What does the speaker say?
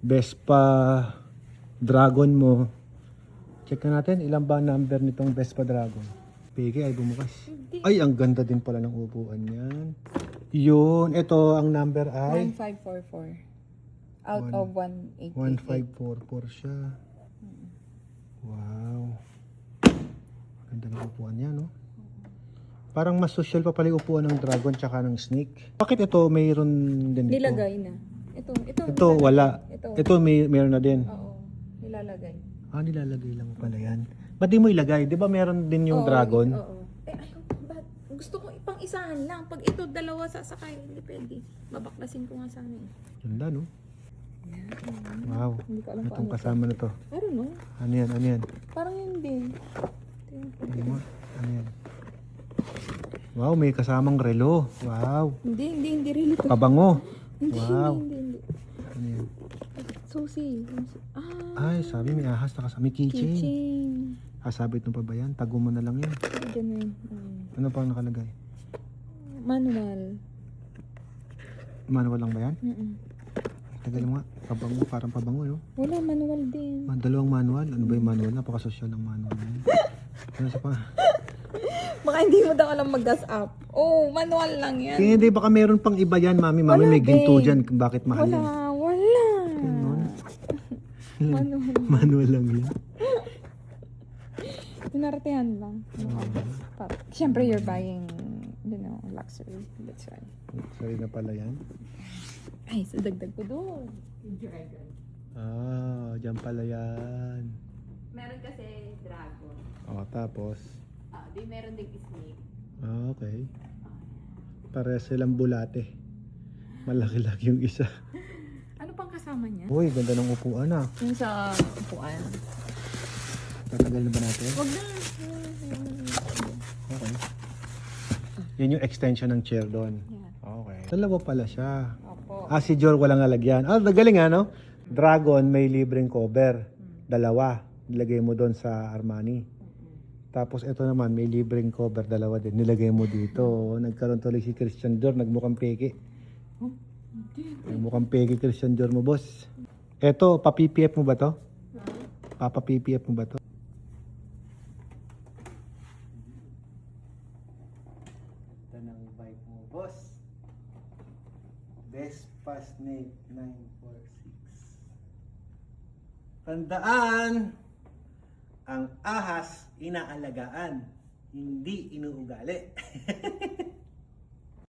Vespa Dragon mo. Check na natin ilan ba ang number nitong Vespa Dragon. Peke ay bumukas. Ay, ang ganda din pala ng upuan yan. Yun, ito ang number ay 1544. Out of 1888. 1544 siya. Wow. Ganda ng upuan niya, no? Parang mas social pa pala yung upuan ng Dragon tsaka ng Snake. Bakit ito mayroon din ito? Nilagay na. Ito Ito wala. Ito mayroon na din. Oo, nilalagay. Nilalagay lang pala yan. Ba't di mo ilagay? Di ba meron din yung Dragon? Oo. Ayaw, gusto ko ipang isahan lang. Pag ito dalawa sasakay, hindi pwede. Babaklasin ko nga sana eh. Ganda, no? Wow. Hindi ko alam Itong paano. kasama na to. Pero no, Ano yan? Ano yan? parang yun din. Ano mo? Ano yan? Wow, may kasamang relo. Wow. Hindi rin ito. Pabango. Hindi, Wow. hindi. Ano yan? Susi. Ay, sabi may ahas na kasama. May keychain. Kitchen. Sabit mo pa ba yan? Tago mo na lang yan. Diyan na yun. Ano pa ang nakalagay? Manual. Manual lang ba yan? Tagal mo nga. Pabango, parang pabango, no? Wala, manual din. Dalawang manual. Ano ba yung manual? Napaka-social ng manual na yan. Ano sa pa? Baka hindi mo daw alam mag-gas up. Oh, manual lang yan. Kaya hindi, baka meron pang iba yan, mami. Mami, Wala, may ginto babe. dyan. Bakit mahal yan? Wala. Ganon. Manual. Manual lang yan. Pinartehan lang. Siyempre, you're buying, luxury. That's why. Sorry na pala yan. Ay, so dagdag ko doon. Dyan pala yan. Meron kasi dragon. Tapos. Di meron din snake. Okay. Pare silang bulate. Malaki-laki yung isa. Ano pang kasama niya? Uy, ganda ng upuan ah. Yung sa upuan. Tatagal na ba natin? Wag na. Okay. Yan yung extension ng chair doon. Yeah. Okay. Dalawa pala siya. Opo. Si Jor walang lalagyan. Nagaling no? Dragon may libreng cover. Dalawa. Nilagay mo doon sa Armani. Tapos ito naman may libreng cover. Dalawa din. Nilagay mo dito. Nagkaroon tuloy si Christian Dior. Nagmukhang peke. Nagmukhang peke Christian Dior mo, boss. Ito, pa-PPF mo ba to? Papa-PPF mo ba to? Ito ng bike mo, boss. Vespa Snake 946. Tandaan, ang ahas inaalagaan, hindi inuugali.